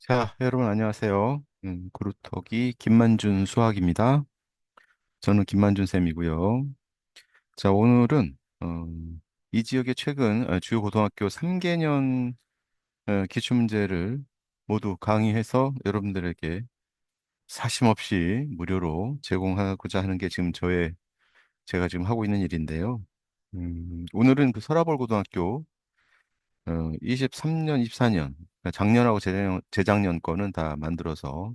자, 여러분 안녕하세요. 구루터기 김만준 수학입니다. 저는 김만준 쌤이고요. 자, 오늘은 이 지역의 최근 주요 고등학교 3개년 기출문제를 모두 강의해서 여러분들에게 사심 없이 무료로 제공하고자 하는 게 지금 제가 지금 하고 있는 일인데요. 오늘은 그 서라벌 고등학교 23년, 24년, 작년하고 재작년 거는 다 만들어서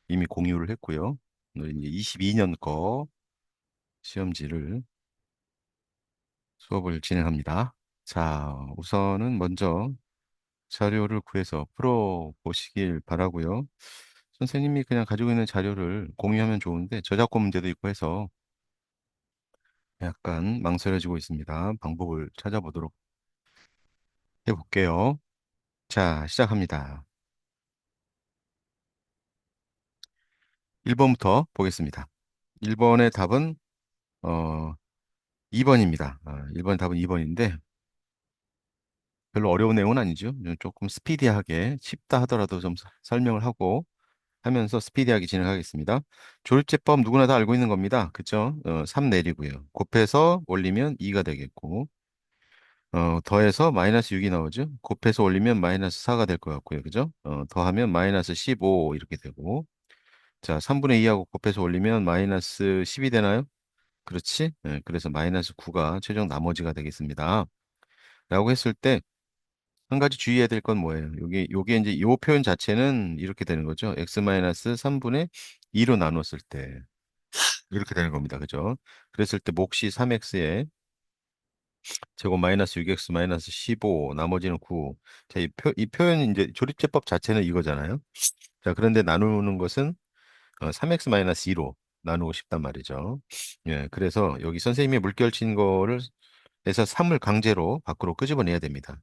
이미 공유를 했고요. 오늘 이제 22년 거 시험지를 수업을 진행합니다. 자, 우선은 먼저 자료를 구해서 풀어 보시길 바라고요. 선생님이 그냥 가지고 있는 자료를 공유하면 좋은데 저작권 문제도 있고 해서 약간 망설여지고 있습니다. 방법을 찾아보도록 해볼게요. 자, 시작합니다. 1번부터 보겠습니다. 1번의 답은 어, 2번입니다. 1번 답은 2번인데 별로 어려운 내용은 아니죠. 조금 스피디하게 쉽다 하더라도 좀 설명을 하고 하면서 스피디하게 진행하겠습니다. 조립제법 누구나 다 알고 있는 겁니다. 그죠? 3 내리고요. 곱해서 올리면 2가 되겠고 더해서 마이너스 6이 나오죠. 곱해서 올리면 마이너스 4가 될 것 같고요. 그죠? 더하면 마이너스 15 이렇게 되고 자, 3분의 2하고 곱해서 올리면 마이너스 10이 되나요? 그렇지? 그래서 마이너스 9가 최종 나머지가 되겠습니다. 라고 했을 때 한 가지 주의해야 될 건 뭐예요? 요게 이제 요 표현 자체는 이렇게 되는 거죠. x-3분의 2로 나눴을 때 이렇게 되는 겁니다. 그죠? 그랬을 때 몫이 3x에 제곱 마이너스 6x 마이너스 15 나머지는 9. 자, 이 표현 이제 조립제법 자체는 이거잖아요. 자, 그런데 나누는 것은 3x 마이너스 2로 나누고 싶단 말이죠. 예, 그래서 여기 선생님이 물결친 거를 해서 3을 강제로 밖으로 끄집어내야 됩니다.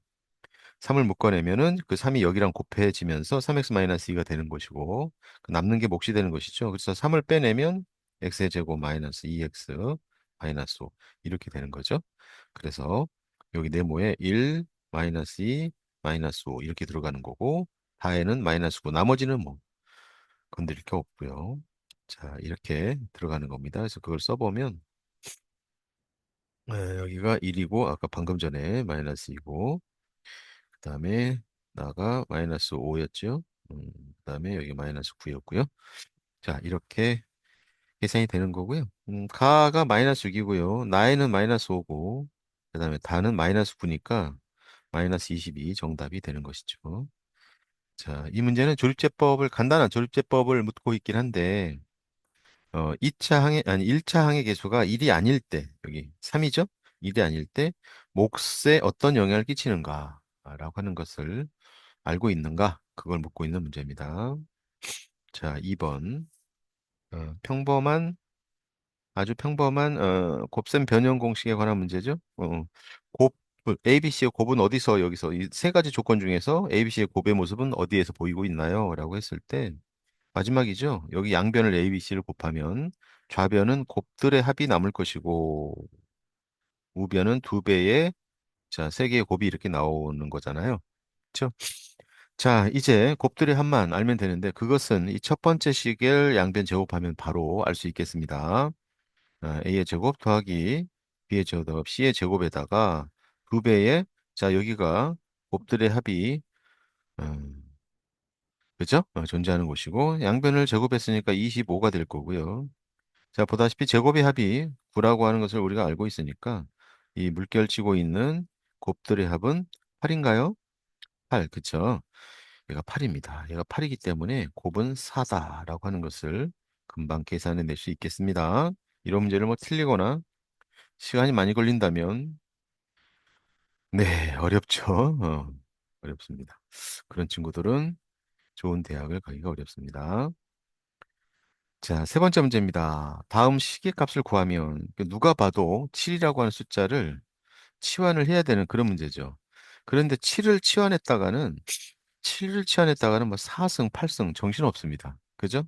3을 묶어내면은 그 3이 여기랑 곱해지면서 3x-2가 되는 것이고 그 남는 게 몫이 되는 것이죠. 그래서 3을 빼내면 x의 제곱 마이너스 2x 마이너스 5 이렇게 되는 거죠. 그래서 여기 네모에 1 마이너스 2 마이너스 5 이렇게 들어가는 거고 다에는 마이너스 9 나머지는 뭐 건드릴 게 없고요. 자, 이렇게 들어가는 겁니다. 그래서 그걸 써보면 여기가 1이고 아까 방금 전에 마이너스 2고 그다음에 나가 마이너스 5였죠. 그다음에 여기 마이너스 9였고요. 자, 이렇게 계산이 되는 거고요. 가가 마이너스 6이고요. 나에는 마이너스 5고 그다음에 다는 마이너스 9니까 마이너스 22 정답이 되는 것이죠. 자, 이 문제는 간단한 조립제법을 묻고 있긴 한데 2차 항의 아니 1차 항의 계수가 1이 아닐 때 여기 3이죠? 1이 아닐 때 몫에 어떤 영향을 끼치는가라고 하는 것을 알고 있는가? 그걸 묻고 있는 문제입니다. 자, 2번. 아주 평범한, 곱셈 변형 공식에 관한 문제죠. 곱, ABC의 곱은 어디서, 여기서, 이 세 가지 조건 중에서 ABC의 곱의 모습은 어디에서 보이고 있나요? 라고 했을 때, 마지막이죠. 여기 양변을 ABC를 곱하면, 좌변은 곱들의 합이 남을 것이고, 우변은 두 배의, 자, 세 개의 곱이 이렇게 나오는 거잖아요. 그렇죠? 자, 이제 곱들의 합만 알면 되는데 그것은 이 첫 번째 식을 양변 제곱하면 바로 알 수 있겠습니다. A의 제곱 더하기 B의 제곱 C의 제곱에다가 두 배의 자, 여기가 곱들의 합이 음, 그죠? 존재하는 곳이고 양변을 제곱했으니까 25가 될 거고요. 자, 보다시피 제곱의 합이 9라고 하는 것을 우리가 알고 있으니까 이 물결치고 있는 곱들의 합은 8인가요? 8, 그쵸? 얘가 8입니다. 얘가 8이기 때문에 곱은 4다라고 하는 것을 금방 계산해 낼 수 있겠습니다. 이런 문제를 뭐 틀리거나 시간이 많이 걸린다면 네, 어렵죠. 어렵습니다. 그런 친구들은 좋은 대학을 가기가 어렵습니다. 자, 세 번째 문제입니다. 다음 시계값을 구하면 그 누가 봐도 7이라고 하는 숫자를 치환을 해야 되는 그런 문제죠. 그런데 7을 치환했다가는 뭐 4승, 8승 정신없습니다. 그죠?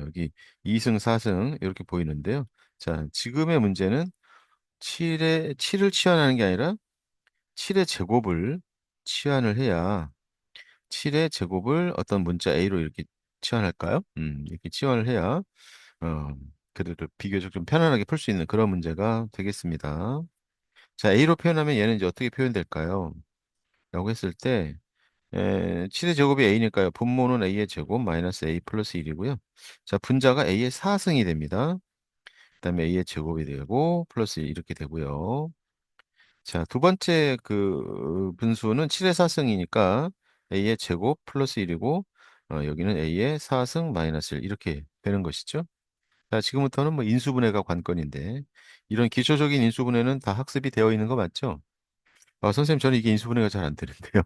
여기 2승, 4승 이렇게 보이는데요. 자, 지금의 문제는 7을 치환하는 게 아니라 7의 제곱을 치환을 해야 7의 제곱을 어떤 문자 A로 이렇게 치환할까요? 이렇게 치환을 해야 어, 그래도 비교적 좀 편안하게 풀 수 있는 그런 문제가 되겠습니다. 자, A로 표현하면 얘는 이제 어떻게 표현될까요? 라고 했을 때 7의 제곱이 A니까요. 분모는 A의 제곱 마이너스 A 플러스 1이고요. 자, 분자가 A의 4승이 됩니다. 그다음에 A의 제곱이 되고 플러스 1 이렇게 되고요. 자, 두 번째 그 분수는 7의 4승이니까 A의 제곱 플러스 1이고 여기는 A의 4승 마이너스 1 이렇게 되는 것이죠. 자, 지금부터는 뭐 인수분해가 관건인데 이런 기초적인 인수분해는 다 학습이 되어 있는 거 맞죠? 아, 선생님, 저는 이게 인수분해가 잘 안 되는데요.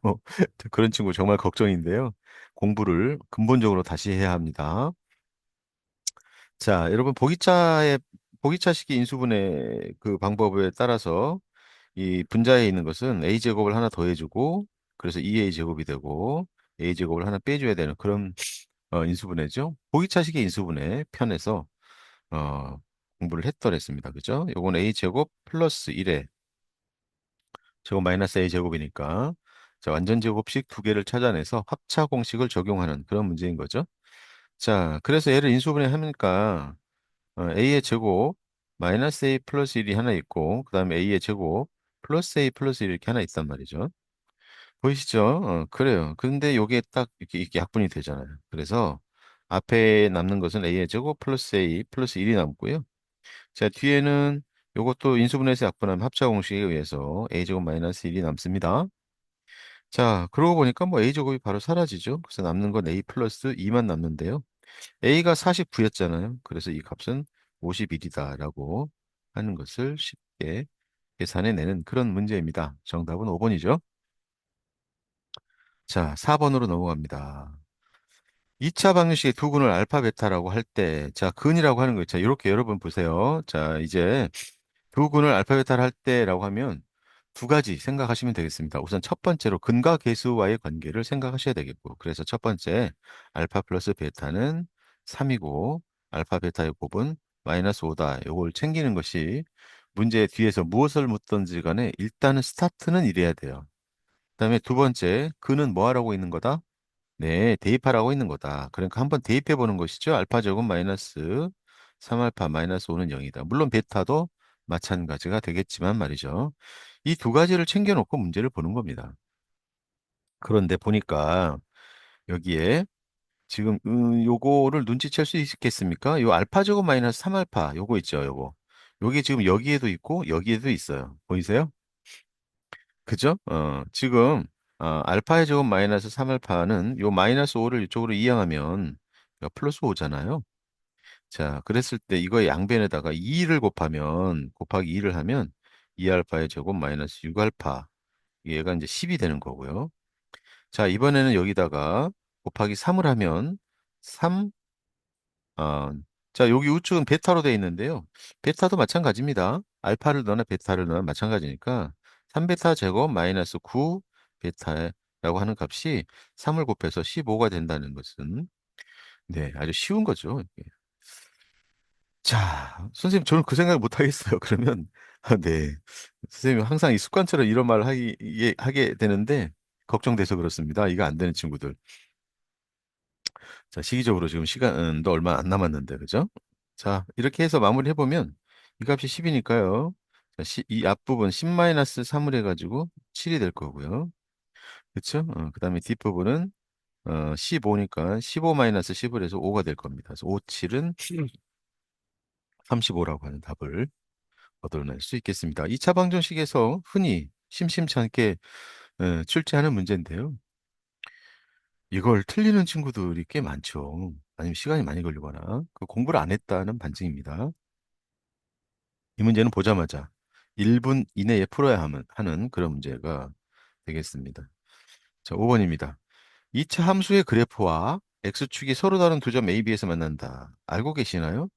그런 친구 정말 걱정인데요. 공부를 근본적으로 다시 해야 합니다. 자, 여러분, 보기차식의 인수분해 그 방법에 따라서 이 분자에 있는 것은 a제곱을 하나 더해주고, 그래서 2a제곱이 되고, a제곱을 하나 빼줘야 되는 그런 인수분해죠. 보기차식의 인수분해 편에서 어, 공부를 했더랬습니다. 그죠? 요건 a제곱 플러스 1에 제곱 마이너스 a 제곱이니까 자, 완전 제곱식 두 개를 찾아내서 합차 공식을 적용하는 그런 문제인 거죠. 자, 그래서 얘를 인수분해 하니까 a의 제곱 마이너스 a 플러스 1이 하나 있고 그다음에 a의 제곱 플러스 a 플러스 1 이렇게 하나 있단 말이죠. 보이시죠? 그래요. 근데 요게 딱 이렇게 약분이 되잖아요. 그래서 앞에 남는 것은 a의 제곱 플러스 a 플러스 1이 남고요. 자, 뒤에는 요것도 인수분해해서 약분하면 합차 공식에 의해서 a 제곱 마이너스 1이 남습니다. 자, 그러고 보니까 뭐 a제곱이 바로 사라지죠. 그래서 남는 건 a 플러스 2만 남는데요. a가 49였잖아요. 그래서 이 값은 51이다라고 하는 것을 쉽게 계산해내는 그런 문제입니다. 정답은 5번이죠. 자, 4번으로 넘어갑니다. 2차 방정식의 두 근을 알파 베타라고 할 때, 자, 근이라고 하는 거, 자, 이렇게 여러분 보세요. 자, 이제 두 근을 알파 베타를 할 때라고 하면 두 가지 생각하시면 되겠습니다. 우선 첫 번째로 근과 계수와의 관계를 생각하셔야 되겠고, 그래서 첫 번째 알파 플러스 베타는 3이고 알파 베타의 곱은 마이너스 5다. 이걸 챙기는 것이 문제 뒤에서 무엇을 묻든지 간에 일단은 스타트는 이래야 돼요. 그다음에 두 번째 근은 뭐 하라고 있는 거다? 네, 대입하라고 있는 거다. 그러니까 한번 대입해 보는 것이죠. 알파 제곱 마이너스 3알파 마이너스 5는 0이다. 물론 베타도 마찬가지가 되겠지만 말이죠. 이 두 가지를 챙겨놓고 문제를 보는 겁니다. 그런데 보니까 여기에 지금 요거를 눈치챌 수 있겠습니까? 요 알파 제곱 마이너스 3알파 요거 있죠, 요거. 요게 지금 여기에도 있고 여기에도 있어요. 보이세요? 그죠? 지금 알파의 제곱 마이너스 3알파는 요 마이너스 5를 이쪽으로 이항하면 플러스 5잖아요. 자, 그랬을 때 이거 양변에다가 2를 곱하면 곱하기 2를 하면 2알파의 제곱 마이너스 6알파 얘가 이제 10이 되는 거고요. 자, 이번에는 여기다가 곱하기 3을 하면 3 자, 여기 우측은 베타로 되어 있는데요. 베타도 마찬가지입니다. 알파를 넣거나 베타를 넣으나 마찬가지니까 3베타 제곱 마이너스 9 베타라고 하는 값이 3을 곱해서 15가 된다는 것은 네, 아주 쉬운 거죠. 이게. 자, 선생님 저는 그 생각 못 하겠어요. 그러면 네. 선생님 항상 이 습관처럼 이런 말을 하게 되는데 걱정돼서 그렇습니다. 이거 안 되는 친구들. 자, 시기적으로 지금 시간도 얼마 안 남았는데, 그죠? 자, 이렇게 해서 마무리해보면 이 값이 10이니까요. 자, 이 앞부분 10-3을 해가지고 7이 될 거고요. 그쵸? 그 다음에 뒷부분은 15니까 15-10을 해서 5가 될 겁니다. 그래서 5, 7은 35라고 하는 답을 얻어낼 수 있겠습니다. 2차 방정식에서 흔히 심심치 않게 출제하는 문제인데요. 이걸 틀리는 친구들이 꽤 많죠. 아니면 시간이 많이 걸리거나 그 공부를 안 했다는 반증입니다. 이 문제는 보자마자 1분 이내에 풀어야 하는 그런 문제가 되겠습니다. 자, 5번입니다. 2차 함수의 그래프와 x축이 서로 다른 두 점 A, B에서 만난다. 알고 계시나요?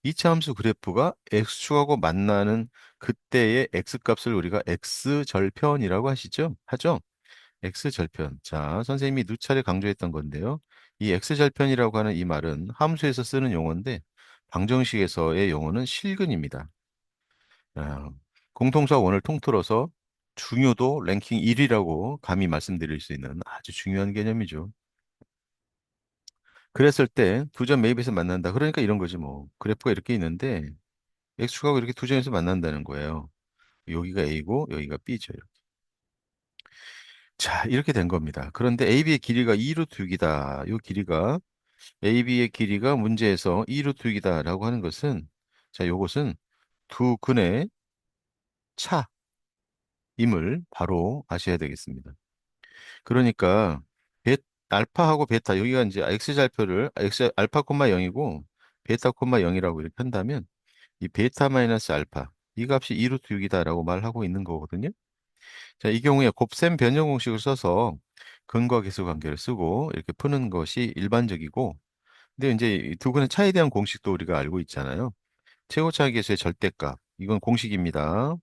2차 함수 그래프가 x축하고 만나는 그때의 x값을 우리가 x절편이라고 하죠? x절편. 자, 선생님이 누차례 강조했던 건데요. 이 x절편이라고 하는 이 말은 함수에서 쓰는 용어인데 방정식에서의 용어는 실근입니다. 아, 공통수와 원을 통틀어서 중요도 랭킹 1위라고 감히 말씀드릴 수 있는 아주 중요한 개념이죠. 그랬을 때 두 점 매입에서 만난다. 그러니까 이런 거지 뭐. 그래프가 이렇게 있는데 X축하고 이렇게 두 점에서 만난다는 거예요. 여기가 A고 여기가 B죠. 자, 이렇게 된 겁니다. 그런데 AB의 길이가 2루트 6이다. 이 길이가 AB의 길이가 문제에서 2루트 6이다라고 하는 것은 자, 요것은 두 근의 차임을 바로 아셔야 되겠습니다. 그러니까 베, 알파하고 베타 여기가 이제 X좌표를 X 알파 콤마 0이고 베타 콤마 0이라고 이렇게 한다면 이 베타 마이너스 알파 이 값이 2루트 6이다라고 말하고 있는 거거든요. 자, 이 경우에 곱셈 변형 공식을 써서 근과 계수 관계를 쓰고 이렇게 푸는 것이 일반적이고 근데 이제 이두 근의 차에 대한 공식도 우리가 알고 있잖아요. 최고차 계수의 절대값 이건 공식입니다.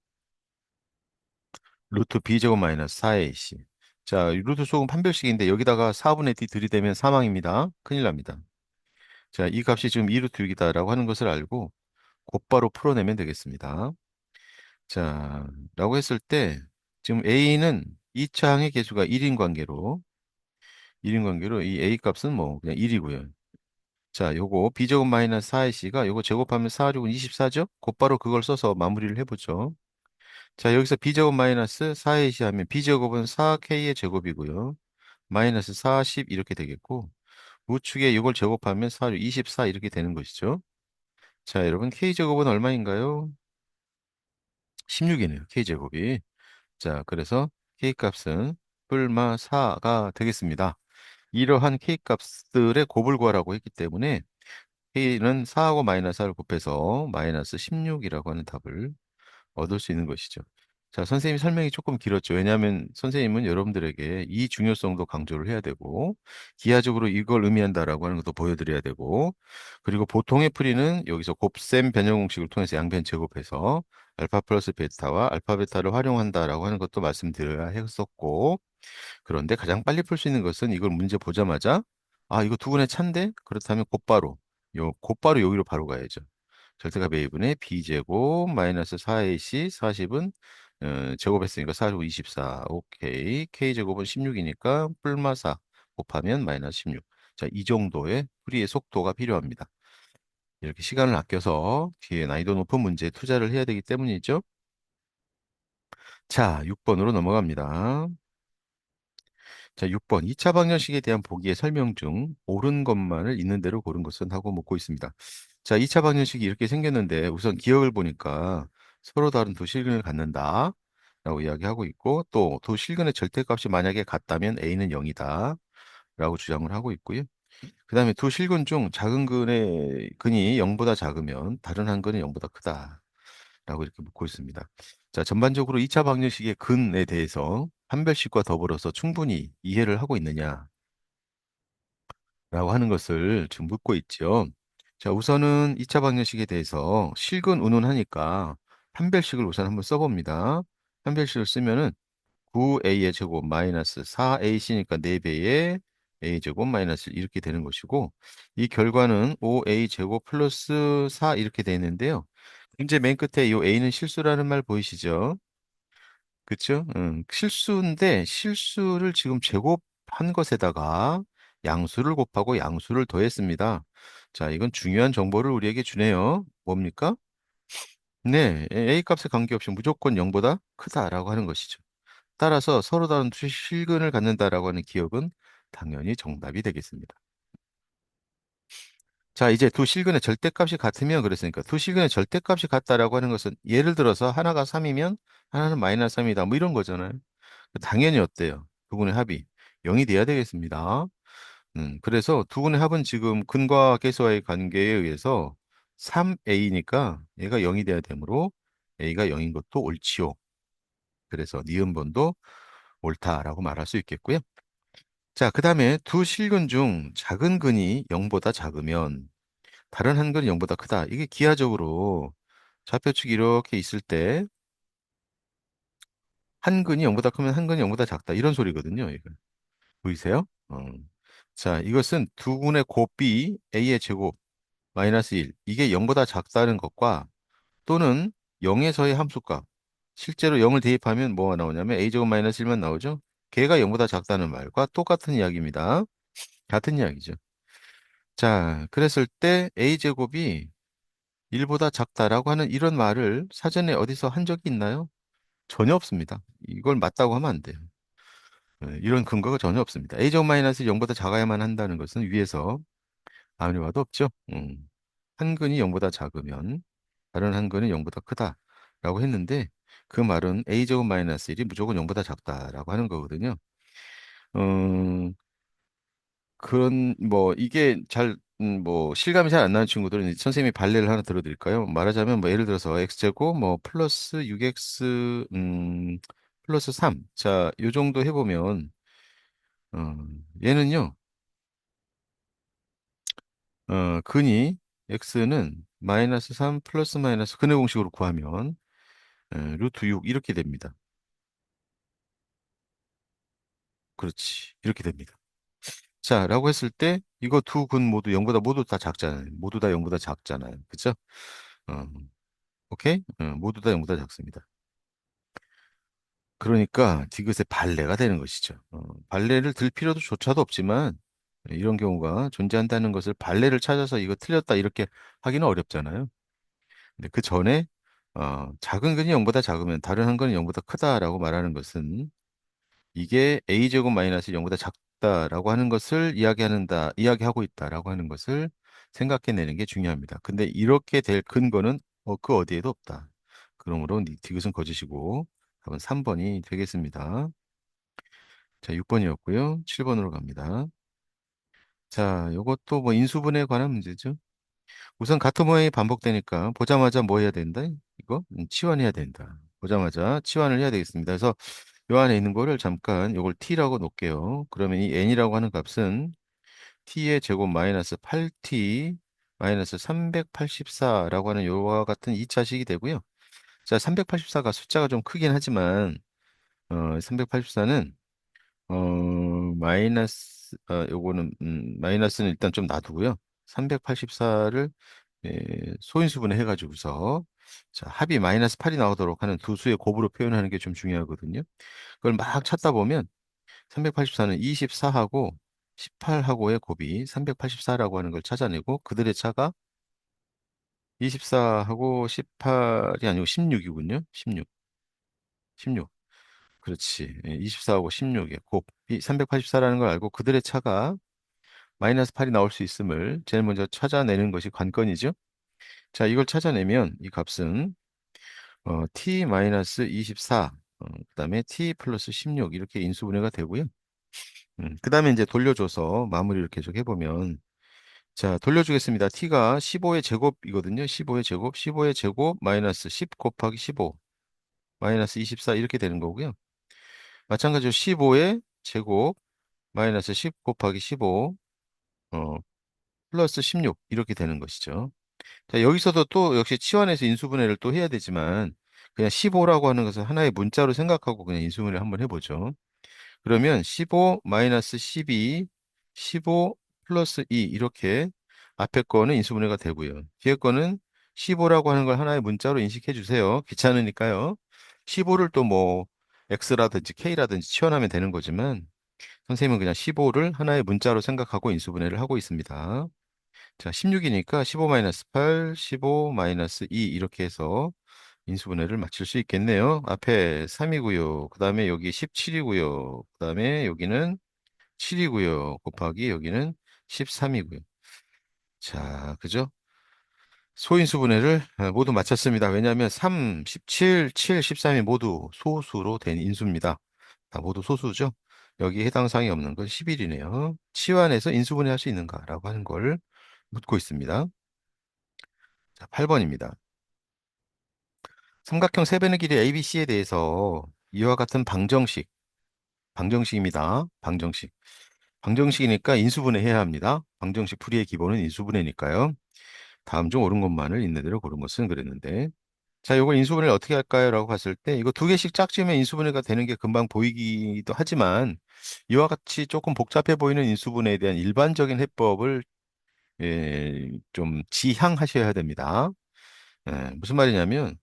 루트 b제곱 마이너스 4ac. 자, 루트 소금 판별식인데 여기다가 4분의 d 들이대면 사망입니다. 큰일 납니다. 자, 이 값이 지금 2루트 6이다라고 하는 것을 알고 곧바로 풀어내면 되겠습니다. 자, 라고 했을 때 지금 a는 이 차항의 계수가 1인 관계로 이 a 값은 뭐 그냥 1이고요. 자, 요거 b제곱 마이너스 4ac가 요거 제곱하면 4제곱은 24죠? 곧바로 그걸 써서 마무리를 해보죠. 자, 여기서 b제곱 마이너스 4ac 하면 b제곱은 4k의 제곱이고요. 마이너스 40 이렇게 되겠고 우측에 이걸 제곱하면 4, 24 이렇게 되는 것이죠. 자, 여러분 k제곱은 얼마인가요? 16이네요. k제곱이. 자, 그래서 k값은 뿔마 4가 되겠습니다. 이러한 k값들의 곱을 구하라고 했기 때문에 k는 4하고 마이너스 4를 곱해서 마이너스 16이라고 하는 답을 얻을 수 있는 것이죠. 자, 선생님 설명이 조금 길었죠. 왜냐하면 선생님은 여러분들에게 이 중요성도 강조를 해야 되고, 기하적으로 이걸 의미한다라고 하는 것도 보여드려야 되고, 그리고 보통의 풀이는 여기서 곱셈 변형 공식을 통해서 양변 제곱해서 알파 플러스 베타와 알파 베타를 활용한다라고 하는 것도 말씀드려야 했었고, 그런데 가장 빨리 풀 수 있는 것은 이걸 문제 보자마자, 아, 이거 두분의 차인데? 그렇다면 곧바로 여기로 바로 가야죠. 절대값 A분의 B제곱 마이너스 4AC 40은 제곱했으니까 4제곱 24. 오케이. K제곱은 16이니까 뿔마 4 곱하면 마이너스 16. 자, 이 정도의 풀이의 속도가 필요합니다. 이렇게 시간을 아껴서 뒤에 난이도 높은 문제에 투자를 해야 되기 때문이죠. 자, 6번으로 넘어갑니다. 자, 6번. 2차 방정식에 대한 보기의 설명 중 옳은 것만을 있는 대로 고른 것은 하고 묻고 있습니다. 자, 2차 방정식이 이렇게 생겼는데 우선 기억을 보니까 서로 다른 두 실근을 갖는다 라고 이야기하고 있고 또 두 실근의 절대값이 만약에 같다면 A는 0이다 라고 주장을 하고 있고요. 그 다음에 두 실근 중 작은 근의 근이 0보다 작으면 다른 한 근은 0보다 크다 라고 이렇게 묻고 있습니다. 자, 전반적으로 2차 방정식의 근에 대해서 판별식과 더불어서 충분히 이해를 하고 있느냐라고 하는 것을 지금 묻고 있죠. 자, 우선은 2차 방정식에 대해서 실근 운운하니까 판별식을 우선 한번 써봅니다. 판별식을 쓰면은 9a의 제곱 마이너스 4ac니까 4배의 a 제곱 마이너스 이렇게 되는 것이고 이 결과는 5a 제곱 플러스 4 이렇게 되는데요. 이제 맨 끝에 이 a는 실수라는 말 보이시죠? 그쵸? 실수인데 실수를 지금 제곱한 것에다가 양수를 곱하고 양수를 더했습니다. 자, 이건 중요한 정보를 우리에게 주네요. 뭡니까? 네, a 값에 관계없이 무조건 0보다 크다라고 하는 것이죠. 따라서 서로 다른 두 실근을 갖는다라고 하는 기억은 당연히 정답이 되겠습니다. 자, 이제 두 실근의 절대값이 같으면 그랬으니까 두 실근의 절대값이 같다라고 하는 것은 예를 들어서 하나가 3이면 하나는 마이너스 3이다. 뭐 이런 거잖아요. 당연히 어때요? 두 분의 합이 0이 돼야 되겠습니다. 그래서 두 분의 합은 지금 근과 계수와의 관계에 의해서 3a니까 얘가 0이 돼야 되므로 a가 0인 것도 옳지요. 그래서 니은번도 옳다라고 말할 수 있겠고요. 자, 그 다음에 두 실근 중 작은 근이 0보다 작으면 다른 한 근이 0보다 크다. 이게 기하적으로 좌표축이 이렇게 있을 때 한 근이 0보다 크면 한 근이 0보다 작다. 이런 소리거든요. 이거. 보이세요? 자, 이것은 두 근의 곱비 a의 제곱 마이너스 1 이게 0보다 작다는 것과 또는 0에서의 함수값 실제로 0을 대입하면 뭐가 나오냐면 a제곱 마이너스 1만 나오죠. 걔가 0보다 작다는 말과 똑같은 이야기입니다. 같은 이야기죠. 자, 그랬을 때 a제곱이 1보다 작다라고 하는 이런 말을 사전에 어디서 한 적이 있나요? 전혀 없습니다. 이걸 맞다고 하면 안 돼요. 이런 근거가 전혀 없습니다. a제곱 마이너스 0보다 작아야만 한다는 것은 위에서 아무리 봐도 없죠. 한 근이 0보다 작으면 다른 한 근은 0보다 크다라고 했는데 그 말은 a제곱 마이너스 1이 무조건 0보다 작다라고 하는 거거든요. 음, 그런 뭐 이게 잘 뭐 실감이 잘 안 나는 친구들은 이제 선생님이 발레를 하나 들어드릴까요? 말하자면 뭐 예를 들어서 x제곱 뭐 플러스 6x 플러스 3. 자, 요 정도 해보면 얘는요. 근이 x는 마이너스 3 플러스 마이너스 근의 공식으로 구하면 루트 6 이렇게 됩니다. 그렇지. 이렇게 됩니다. 자, 라고 했을 때 이거 두 근 모두 0보다 모두 다 작잖아요. 모두 다 0보다 작잖아요. 그죠? 어, 오케이? 모두 다 0보다 작습니다. 그러니까 디귿의 발레가 되는 것이죠. 발레를 들 필요도 조차도 없지만 이런 경우가 존재한다는 것을 발레를 찾아서 이거 틀렸다 이렇게 하기는 어렵잖아요. 근데 그 전에 작은 근이 0보다 작으면 다른 한 근이 0보다 크다라고 말하는 것은 이게 a제곱 마이너스 0보다 작다라고 하는 것을 이야기하고 있다라고 하는 것을 생각해내는 게 중요합니다. 근데 이렇게 될 근거는 그 어디에도 없다. 그러므로 디귿은 거짓이고 답은 3번이 되겠습니다. 자, 6번이었고요. 7번으로 갑니다. 자, 이것도 뭐 인수분해에 관한 문제죠. 우선 같은 모양이 반복되니까 보자마자 뭐 해야 된다? 이거 치환해야 된다. 보자마자 치환을 해야 되겠습니다. 그래서 요 안에 있는 거를 잠깐 요걸 t라고 놓을게요. 그러면 이 n이라고 하는 값은 t의 제곱 마이너스 8t 마이너스 384라고 하는 요와 같은 2차식이 되고요. 자, 384가 숫자가 좀 크긴 하지만 384는 요거는 마이너스는 일단 좀 놔두고요. 384를 소인수분해 해가지고서 자, 합이 마이너스 8이 나오도록 하는 두 수의 곱으로 표현하는 게 좀 중요하거든요. 그걸 막 찾다 보면 384는 24하고 18하고의 곱이 384라고 하는 걸 찾아내고 그들의 차가 24하고 18이 아니고 16이군요. 16. 16. 그렇지. 24하고 16의 곱이 384라는 걸 알고 그들의 차가 마이너스 8이 나올 수 있음을 제일 먼저 찾아내는 것이 관건이죠. 자, 이걸 찾아내면 이 값은 t 마이너스 24, 그다음에 t 플러스 16 이렇게 인수분해가 되고요. 그다음에 이제 돌려줘서 마무리를 계속 해보면 자, 돌려주겠습니다. t가 15의 제곱이거든요. 15의 제곱, 15의 제곱 마이너스 10 곱하기 15 마이너스 24 이렇게 되는 거고요. 마찬가지로 15의 제곱 마이너스 10 곱하기 15 어, 플러스 16 이렇게 되는 것이죠. 자, 여기서도 또 역시 치환해서 인수분해를 또 해야 되지만 그냥 15라고 하는 것을 하나의 문자로 생각하고 그냥 인수분해를 한번 해보죠. 그러면 15 마이너스 12, 15 플러스 2 이렇게 앞에 거는 인수분해가 되고요. 뒤에 거는 15라고 하는 걸 하나의 문자로 인식해 주세요. 귀찮으니까요. 15를 또 뭐 x라든지 k라든지 치환하면 되는 거지만 선생님은 그냥 15를 하나의 문자로 생각하고 인수분해를 하고 있습니다. 자, 16이니까 15 마이너스 8, 15 마이너스 2 이렇게 해서 인수분해를 맞출 수 있겠네요. 앞에 3이고요. 그 다음에 여기 17이고요. 그 다음에 여기는 7이고요. 곱하기 여기는 13이고요. 자, 그죠? 소인수분해를 모두 마쳤습니다. 왜냐하면 3, 17, 7, 13이 모두 소수로 된 인수입니다. 다 모두 소수죠? 여기 해당 사항이 없는 건 11이네요. 치환해서 인수분해할 수 있는가라고 하는 걸 묻고 있습니다. 자, 8번입니다. 삼각형 세변의 길이 ABC에 대해서 이와 같은 방정식입니다. 방정식. 방정식이니까 인수분해 해야 합니다. 방정식 풀이의 기본은 인수분해니까요. 다음 중 옳은 것만을 있는 대로 고른 것은 그랬는데. 자, 이걸 인수분해를 어떻게 할까요? 라고 봤을 때 이거 두 개씩 짝지으면 인수분해가 되는 게 금방 보이기도 하지만 이와 같이 조금 복잡해 보이는 인수분해에 대한 일반적인 해법을 좀 지향하셔야 됩니다. 무슨 말이냐면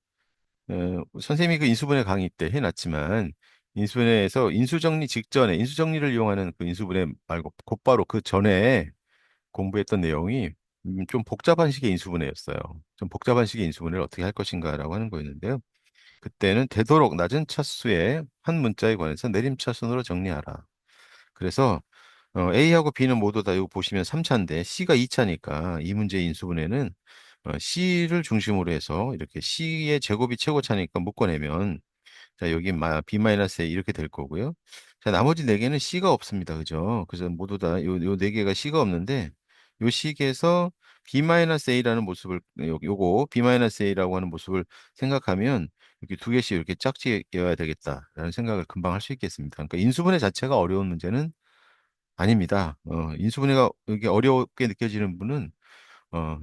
선생님이 그 인수분해 강의 때 해놨지만 인수분해에서 인수정리 직전에 인수정리를 이용하는 그 인수분해 말고 곧바로 그 전에 공부했던 내용이 좀 복잡한 식의 인수분해였어요. 좀 복잡한 식의 인수분해를 어떻게 할 것인가라고 하는 거였는데요. 그때는 되도록 낮은 차수의 한 문자에 관해서 내림차순으로 정리하라. 그래서 A하고 B는 모두 다 이거 보시면 3차인데 C가 2차니까 이 문제의 인수분해는 C를 중심으로 해서 이렇게 C의 제곱이 최고차니까 묶어내면 자 여기 B-A 이렇게 될 거고요. 자 나머지 네 개는 C가 없습니다. 그죠? 그래서 모두 다 요 네 개가 C가 없는데 요 식에서 B-A라는 모습을 요거 B-A라고 하는 모습을 생각하면 이렇게 두 개씩 이렇게 짝지어야 되겠다라는 생각을 금방 할 수 있겠습니다. 그러니까 인수분해 자체가 어려운 문제는 아닙니다. 인수분해가 이게 어렵게 느껴지는 분은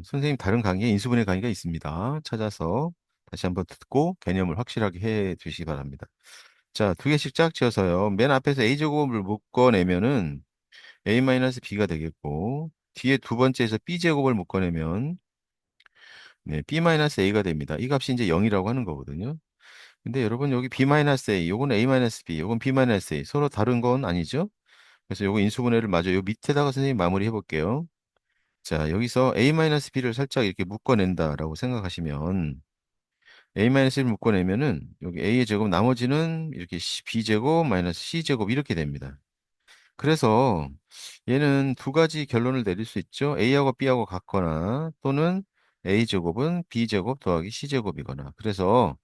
선생님 다른 강의에 인수분해 강의가 있습니다. 찾아서 다시 한번 듣고 개념을 확실하게 해 두시기 바랍니다. 자, 두 개씩 짝 지어서요. 맨 앞에서 a제곱을 묶어내면은 a-b가 되겠고 뒤에 두 번째에서 b제곱을 묶어내면 네, b-a가 됩니다. 이 값이 이제 0이라고 하는 거거든요. 근데 여러분 여기 b-a, 요건 a-b, 요건 b-a 서로 다른 건 아니죠? 그래서 요거 인수분해를 마저 요 밑에다가 선생님 마무리 해볼게요. 자, 여기서 a-b를 살짝 이렇게 묶어낸다라고 생각하시면 a-b를 묶어내면은 여기 a의 제곱 나머지는 이렇게 b제곱 마이너스 c제곱 이렇게 됩니다. 그래서 얘는 두 가지 결론을 내릴 수 있죠. a하고 b하고 같거나 또는 a제곱은 b제곱 더하기 c제곱이거나. 그래서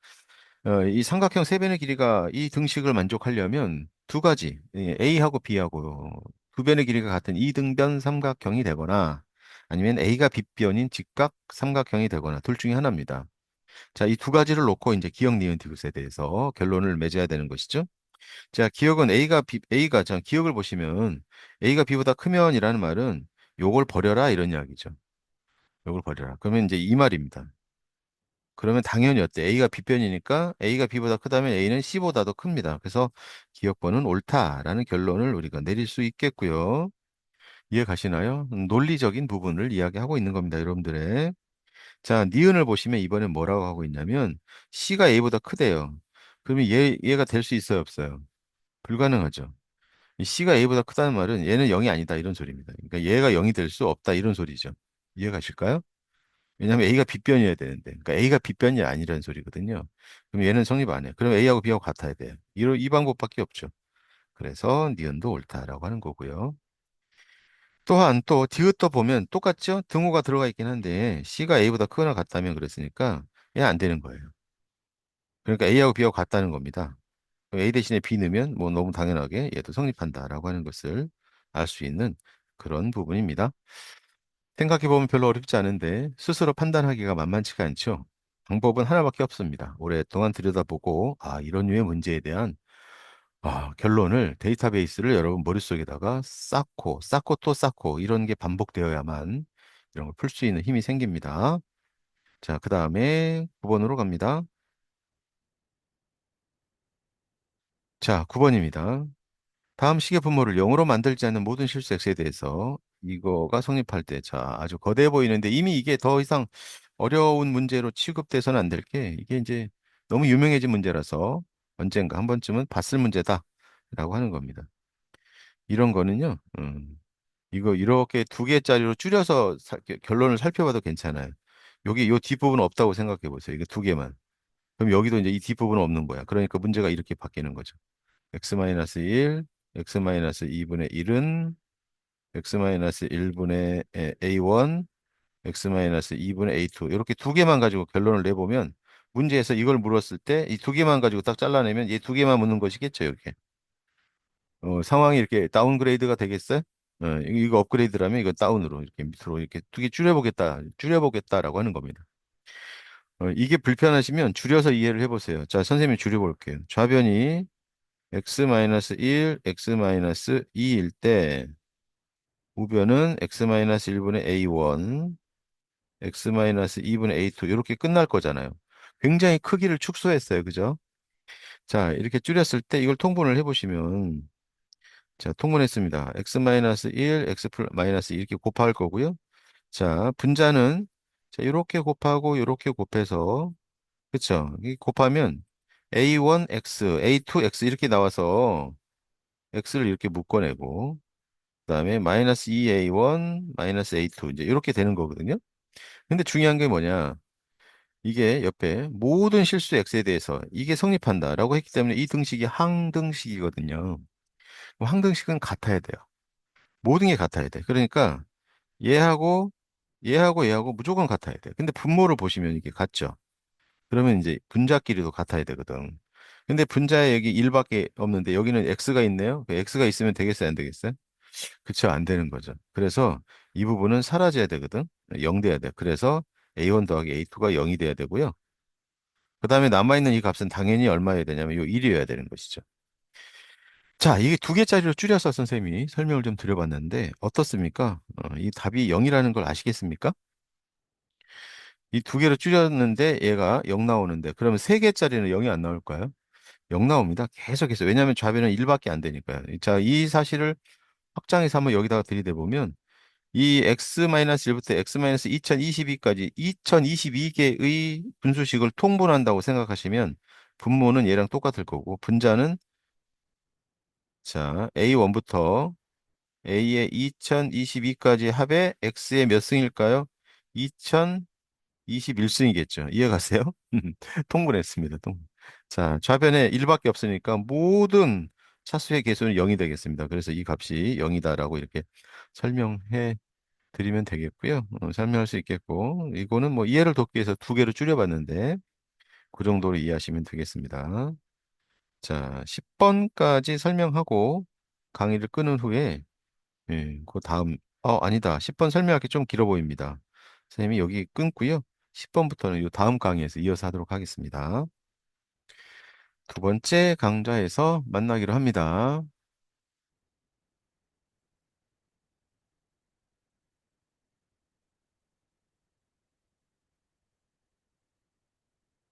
이 삼각형 세 변의 길이가 이 등식을 만족하려면 두 가지 a하고 b하고 두 변의 길이가 같은 이등변 삼각형이 되거나 아니면 a가 빗변인 직각 삼각형이 되거나 둘 중에 하나입니다. 자, 이 두 가지를 놓고 이제 기억 니은 디귿에 대해서 결론을 맺어야 되는 것이죠. 자, 기억은 A가, 자, 기억을 보시면 A가 B보다 크면이라는 말은 요걸 버려라 이런 이야기죠. 요걸 버려라. 그러면 이제 이 말입니다. 그러면 당연히 어때? A가 B변이니까 A가 B보다 크다면 A는 C보다도 큽니다. 그래서 기억번은 옳다라는 결론을 우리가 내릴 수 있겠고요. 이해 가시나요? 논리적인 부분을 이야기하고 있는 겁니다, 여러분들의. 자, 니은을 보시면 이번엔 뭐라고 하고 있냐면 C가 A보다 크대요. 그러면 얘가 될 수 있어요, 없어요? 불가능하죠. 이 C가 A보다 크다는 말은 얘는 0이 아니다 이런 소리입니다. 그러니까 얘가 0이 될 수 없다 이런 소리죠. 이해 가실까요? 왜냐하면 A가 빗변이어야 되는데, 그러니까 A가 빗변이 아니라는 소리거든요. 그럼 얘는 성립 안 해요. 그럼 A하고 B하고 같아야 돼요. 이 방법밖에 없죠. 그래서 니은도 옳다라고 하는 거고요. 또한 또 디귿도 보면 똑같죠? 등호가 들어가 있긴 한데 C가 A보다 크거나 같다면 그랬으니까 얘 안 되는 거예요. 그러니까 A하고 B하고 같다는 겁니다. A 대신에 B 넣으면 뭐 너무 당연하게 얘도 성립한다라고 하는 것을 알 수 있는 그런 부분입니다. 생각해보면 별로 어렵지 않은데 스스로 판단하기가 만만치가 않죠. 방법은 하나밖에 없습니다. 오랫동안 들여다보고 이런 류의 문제에 대한 결론을 데이터베이스를 여러분 머릿속에다가 쌓고 또 쌓고 이런 게 반복되어야만 이런 걸 풀 수 있는 힘이 생깁니다. 자, 그 다음에 9번으로 갑니다. 자, 9번입니다. 다음 시계 분모를 0으로 만들지 않는 모든 실수 x에 대해서 이거가 성립할 때, 자, 아주 거대해 보이는데 이미 이게 더 이상 어려운 문제로 취급돼서는 안 될 게 이게 이제 너무 유명해진 문제라서 언젠가 한 번쯤은 봤을 문제다라고 하는 겁니다. 이런 거는요, 이거 이렇게 두 개짜리로 줄여서 결론을 살펴봐도 괜찮아요. 여기 요 뒷부분 없다고 생각해 보세요. 이게 두 개만. 그럼 여기도 이제 이 뒷부분은 없는 거야. 그러니까 문제가 이렇게 바뀌는 거죠. x-1, x-2분의 1은 x-1분의 a1, x-2분의 a2 이렇게 두 개만 가지고 결론을 내보면 문제에서 이걸 물었을 때 이 두 개만 가지고 딱 잘라내면 이 두 개만 묻는 것이겠죠, 이렇게. 상황이 이렇게 다운그레이드가 되겠어요? 이거 업그레이드라면 이거 다운으로 이렇게 밑으로 이렇게 두 개 줄여보겠다라고 하는 겁니다. 이게 불편하시면 줄여서 이해를 해보세요. 자, 선생님이 줄여볼게요. 좌변이 x-1, x-2일 때 우변은 x-1분의 a1, x-2분의 a2 이렇게 끝날 거잖아요. 굉장히 크기를 축소했어요. 그죠? 자, 이렇게 줄였을 때 이걸 통분을 해보시면 자, 통분했습니다. x-1, x+-2 이렇게 곱할 거고요. 자, 분자는 자, 이렇게 곱하고 이렇게 곱해서 그쵸? 이 곱하면 A1X, A2X 이렇게 나와서 X를 이렇게 묶어내고, 그다음에 마이너스 2A1, 마이너스 A2 이제 이렇게 되는 거거든요. 근데 중요한 게 뭐냐? 이게 옆에 모든 실수 X에 대해서 이게 성립한다라고 했기 때문에 이 등식이 항등식이거든요. 항등식은 같아야 돼요. 모든 게 같아야 돼. 그러니까 얘하고 얘하고 무조건 같아야 돼. 근데 분모를 보시면 이게 같죠. 그러면 이제 분자끼리도 같아야 되거든. 근데 분자에 여기 1밖에 없는데 여기는 x가 있네요. 그 x가 있으면 되겠어요, 안 되겠어요? 그쵸, 안 되는 거죠. 그래서 이 부분은 사라져야 되거든. 0 돼야 돼. 그래서 a1 더하기 a2가 0이 돼야 되고요. 그 다음에 남아있는 이 값은 당연히 얼마여야 되냐면 요 1이어야 되는 것이죠. 자, 이게 두 개짜리로 줄여서 선생님이 설명을 좀 드려봤는데 어떻습니까? 이 답이 0이라는 걸 아시겠습니까? 이 두 개로 줄였는데 얘가 0 나오는데 그러면 세 개짜리는 0이 안 나올까요? 0 나옵니다. 계속해서. 왜냐하면 좌변은 1밖에 안 되니까요. 자, 이 사실을 확장해서 한번 여기다가 들이대 보면 이 x-1부터 x-2022까지 2022개의 분수식을 통분한다고 생각하시면 분모는 얘랑 똑같을 거고 분자는 자, A1부터 A의 2022까지 합의 X의 몇 승일까요? 2021승이겠죠. 이해가세요? 통분했습니다. 자, 좌변에 1밖에 없으니까 모든 차수의 개수는 0이 되겠습니다. 그래서 이 값이 0이다라고 이렇게 설명해 드리면 되겠고요. 설명할 수 있겠고, 이거는 뭐 이해를 돕기 위해서 두 개로 줄여봤는데, 그 정도로 이해하시면 되겠습니다. 자, 10번까지 설명하고 강의를 끊은 후에 그 다음, 아니다. 10번 설명할 게 좀 길어 보입니다. 선생님이 여기 끊고요. 10번부터는 이 다음 강의에서 이어서 하도록 하겠습니다. 두 번째 강좌에서 만나기로 합니다.